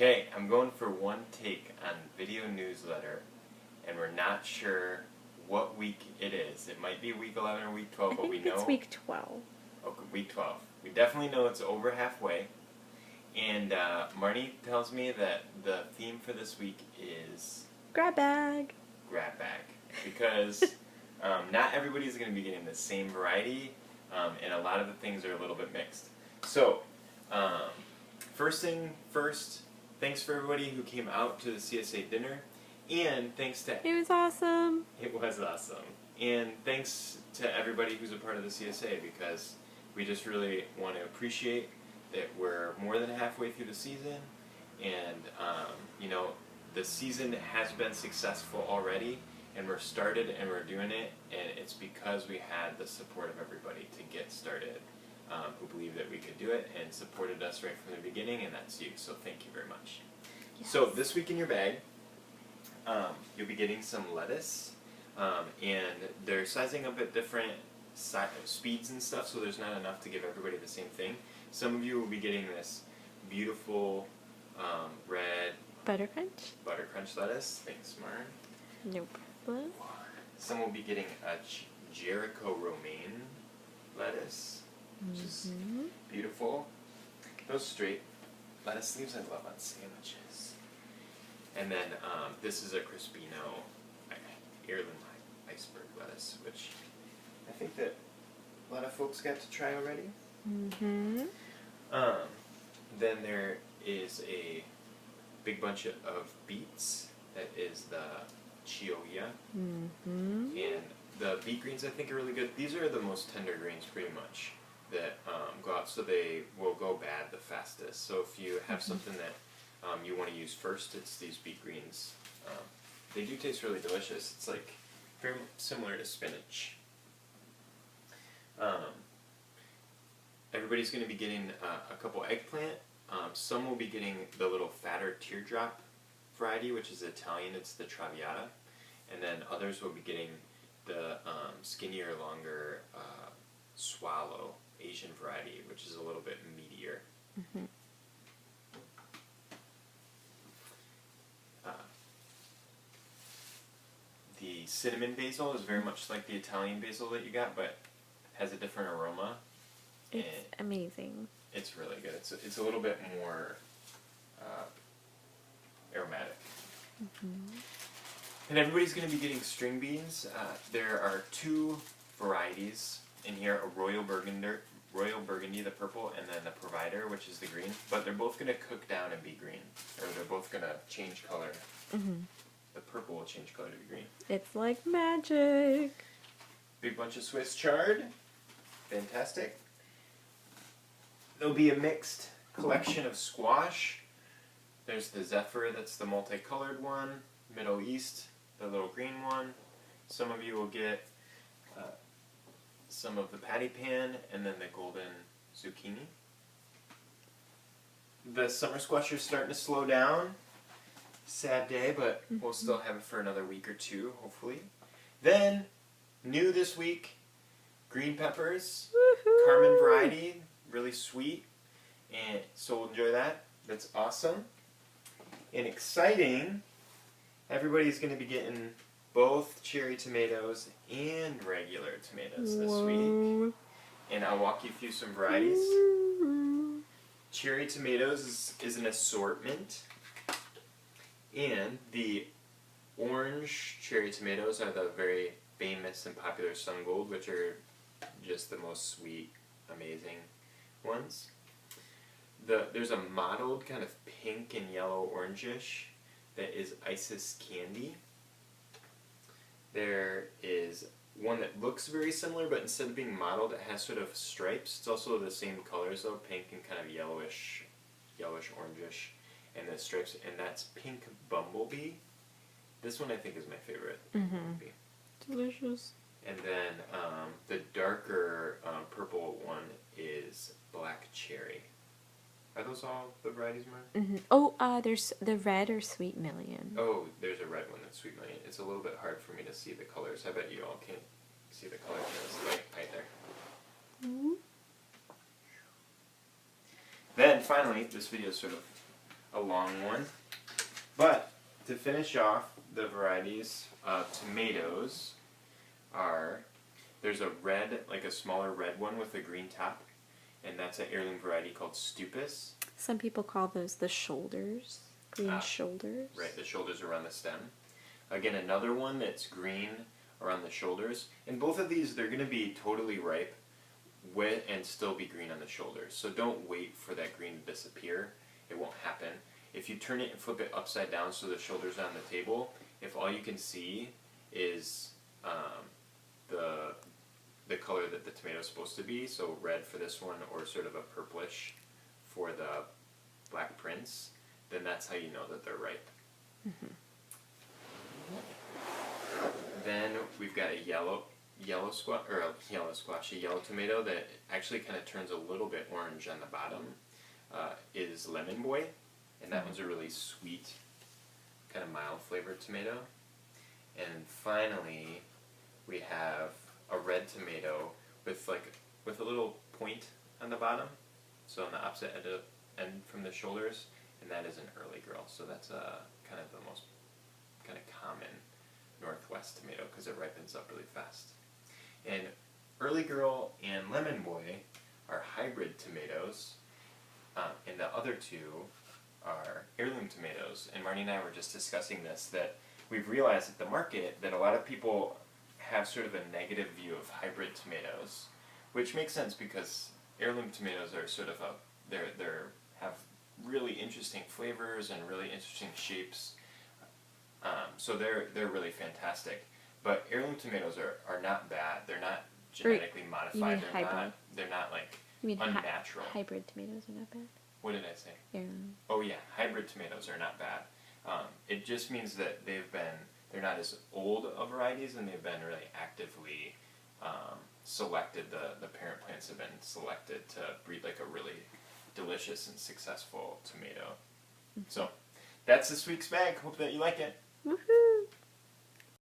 Okay, I'm going for one take on video newsletter, and we're not sure what week it is. It might be week 11 or week 12, but we know it's week 12. Okay, week 12. We definitely know it's over halfway. And Marnie tells me that the theme for this week is Grab bag. grab bag, because not everybody's going to be getting the same variety, and a lot of the things are a little bit mixed. So, first thing first, thanks for everybody who came out to the CSA dinner, and thanks to... It was awesome. It was awesome. And thanks to everybody who's a part of the CSA, because we just really want to appreciate that we're more than halfway through the season, and you know, the season has been successful already, and we're started and we're doing it, and it's because we had the support of everybody to get started, who believed that we could do it and supported us right from the beginning, and that's you, so thank you very much. Yes. So this week in your bag, you'll be getting some lettuce, and they're sizing up at different speeds and stuff, so there's not enough to give everybody the same thing. Some of you will be getting this beautiful red Butter crunch? butter crunch lettuce. Thanks, Marn. No problem. Some will be getting a Jericho romaine lettuce, which is beautiful. Those straight lettuce leaves I love on sandwiches. And then this is a Crispino heirloom iceberg lettuce, which I think that a lot of folks got to try already. Then there is a big bunch of beets. That is the chioya. And the beet greens I think are really good. These are the most tender greens pretty much that go out, so they will go bad the fastest. So if you have something that you want to use first, it's these beet greens. They do taste really delicious. It's like very similar to spinach. Everybody's going to be getting a couple eggplant. Some will be getting the little fatter teardrop variety, which is Italian. It's the Traviata. And then others will be getting the skinnier, longer swallow Asian variety, which is a little bit meatier. The cinnamon basil is very much like the Italian basil that you got, but has a different aroma. It's amazing. It's really good. It's a little bit more aromatic. And everybody's going to be getting string beans. There are two varieties in here: a Royal Burgundy, the purple, and then the Provider, which is the green. But they're both going to cook down and be green, or they're both going to change color. The purple will change color to be green. It's like magic. Big bunch of Swiss chard. Fantastic. There'll be a mixed collection of squash. There's the Zephyr, that's the multicolored one. Middle East, the little green one. Some of you will get some of the patty pan, and then the golden zucchini. The summer squash are starting to slow down. Sad day, but we'll still have it for another week or two, hopefully. Then, new this week, green peppers. Woohoo! Carmen variety, really sweet, and so we'll enjoy that. That's awesome. And exciting, everybody's going to be getting both cherry tomatoes and regular tomatoes this week. And I'll walk you through some varieties. Cherry tomatoes is an assortment, and the orange cherry tomatoes are the very famous and popular Sun Gold, which are just the most sweet, amazing ones. There's a mottled kind of pink and yellow orangish that is Isis Candy. There is one that looks very similar, but instead of being mottled, it has sort of stripes. It's also the same colors though, pink and kind of yellowish orangish, and the stripes, and that's Pink Bumblebee. This one I think is my favorite. Bumblebee. Delicious. And then the darker purple one is Black Cherry. Are those all the varieties, Mark? Oh, there's the red or Sweet Million. Oh, there's a red one that's Sweet Million. It's a little bit hard for me to see the colors. I bet you all can see the colors in this light right there. Then finally, this video is sort of a long one. But to finish off the varieties of tomatoes there's a red, like a smaller red one with a green top, and that's an heirloom variety called Stupus. Some people call those the shoulders, green shoulders. Right, the shoulders around the stem. Again, another one that's green around the shoulders. And both of these, they're going to be totally ripe and still be green on the shoulders. So don't wait for that green to disappear. It won't happen. If you turn it and flip it upside down so the shoulders are on the table, if all you can see is the color that the tomato is supposed to be, so red for this one or sort of a purplish for the Black Prince, then that's how you know that they're ripe. Mm-hmm. Then we've got a yellow tomato that actually kind of turns a little bit orange on the bottom. Is Lemon Boy, and that one's a really sweet, kind of mild flavored tomato. And finally, we have a red tomato with a little point on the bottom, so on the opposite end from the shoulders, and that is an early girl. So that's kind of the most kind of common Northwest tomato because it ripens up really fast. And Early Girl and Lemon Boy are hybrid tomatoes, and the other two are heirloom tomatoes. And Marnie and I were just discussing this, that we've realized at the market that a lot of people have sort of a negative view of hybrid tomatoes, which makes sense because heirloom tomatoes are sort of have really interesting flavors and really interesting shapes. So they're really fantastic. But heirloom tomatoes are not bad. They're not genetically modified. They're not like unnatural. Hybrid tomatoes are not bad. What did I say? Heirloom. Oh yeah, hybrid tomatoes are not bad. It just means that they're not as old of varieties, and they've been really actively selected. The parent plants have been selected to breed like a really delicious and successful tomato. So that's this week's bag. Hope that you like it. Woohoo!